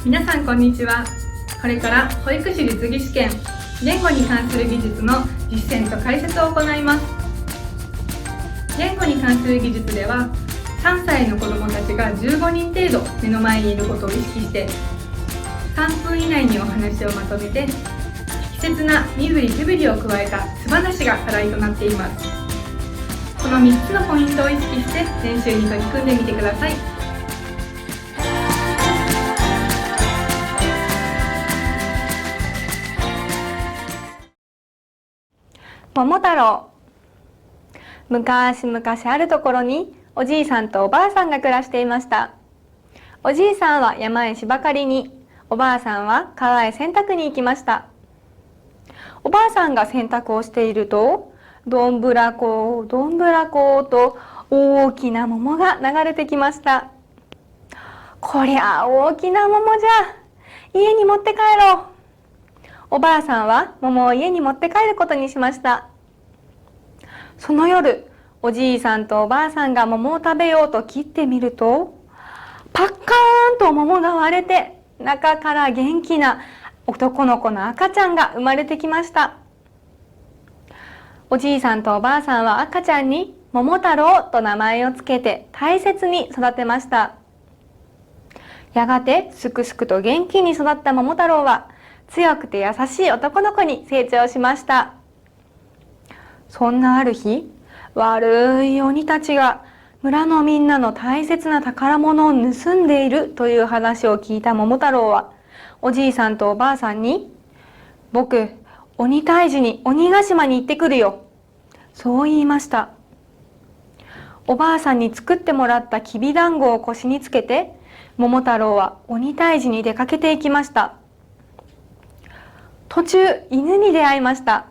皆さんこんにちは。これから保育士実技試験言語に関する技術の実践と解説を行います。言語に関する技術では3歳の子どもたちが15人程度目の前にいることを意識して3分以内にお話をまとめて適切な身振り手振りを加えた素話が課題となっています。この3つのポイントを意識して練習に取り組んでみてください。桃太郎。昔々あるところにおじいさんとおばあさんが暮らしていました。おじいさんは山へ芝刈りに、おばあさんは川へ洗濯に行きました。おばあさんが洗濯をしていると、どんぶらこどんぶらこと大きな桃が流れてきました。こりゃ大きな桃じゃ、家に持って帰ろう。おばあさんは桃を家に持って帰ることにしました。その夜、おじいさんとおばあさんが桃を食べようと切ってみると、パッカーンと桃が割れて、中から元気な男の子の赤ちゃんが生まれてきました。おじいさんとおばあさんは赤ちゃんに桃太郎と名前をつけて大切に育てました。やがてすくすくと元気に育った桃太郎は強くて優しい男の子に成長しました。そんなある日、悪い鬼たちが村のみんなの大切な宝物を盗んでいるという話を聞いた桃太郎は、おじいさんとおばあさんに、僕、鬼退治に鬼ヶ島に行ってくるよ。そう言いました。おばあさんに作ってもらったきびだんごを腰につけて、桃太郎は鬼退治に出かけていきました。途中、犬に出会いました。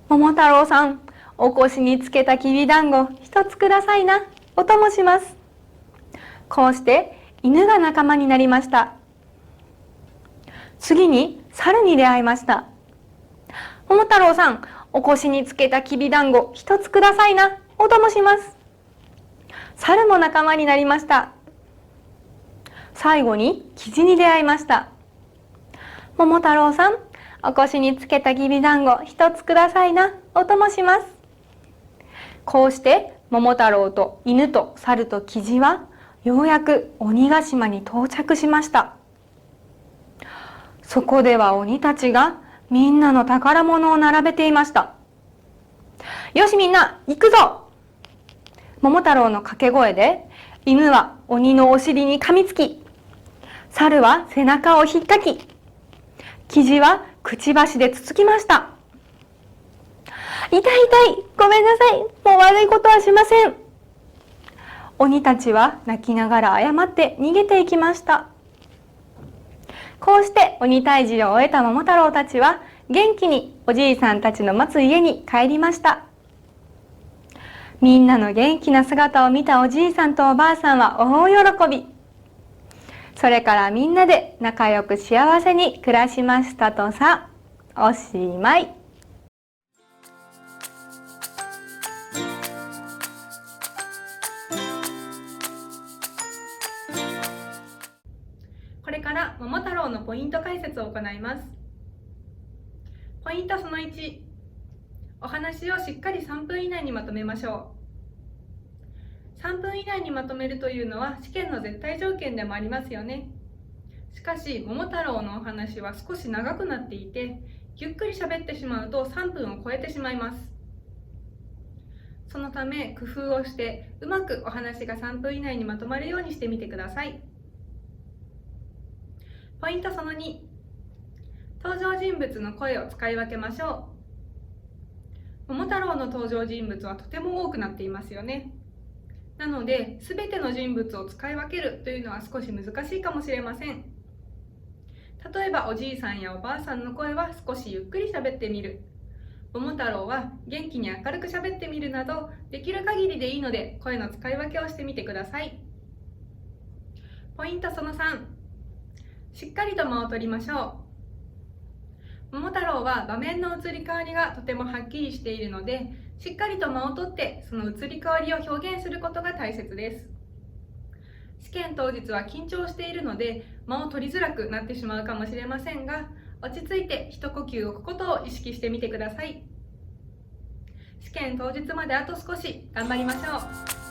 桃太郎さん、お腰につけたきびだんご一つくださいな。お供します。こうして犬が仲間になりました。次に猿に出会いました。桃太郎さん、お腰につけたきびだんご一つくださいな。お供します。猿も仲間になりました。最後にキジに出会いました。桃太郎さん、お腰につけたきびだんご一つくださいな。お供します。こうして桃太郎と犬と猿とキジはようやく鬼ヶ島に到着しました。そこでは鬼たちがみんなの宝物を並べていました。よしみんな、行くぞ。桃太郎の掛け声で犬は鬼のお尻に噛みつき、猿は背中をひっかき、キジはくちばしでつつきました。痛い痛い、ごめんなさい、もう悪いことはしません。鬼たちは泣きながら謝って逃げていきました。こうして鬼退治を終えた桃太郎たちは元気におじいさんたちの待つ家に帰りました。みんなの元気な姿を見たおじいさんとおばあさんは大喜び。それからみんなで仲良く幸せに暮らしましたとさ。おしまい。これから桃太郎のポイント解説を行います。ポイントその1、お話をしっかり3分以内にまとめましょう。3分以内にまとめるというのは試験の絶対条件でもありますよね。しかし桃太郎のお話は少し長くなっていて、ゆっくり喋ってしまうと3分を超えてしまいます。そのため工夫をしてうまくお話が3分以内にまとまるようにしてみてください。ポイントその2、登場人物の声を使い分けましょう。桃太郎の登場人物はとても多くなっていますよね。なので、すべての人物を使い分けるというのは少し難しいかもしれません。例えば、おじいさんやおばあさんの声は少しゆっくり喋ってみる。桃太郎は元気に明るく喋ってみるなど、できる限りでいいので、声の使い分けをしてみてください。ポイントその3、しっかりと間を取りましょう。桃太郎は場面の移り変わりがとてもはっきりしているので、しっかりと間を取ってその移り変わりを表現することが大切です。試験当日は緊張しているので間を取りづらくなってしまうかもしれませんが、落ち着いて一呼吸置くことを意識してみてください。試験当日まであと少し頑張りましょう。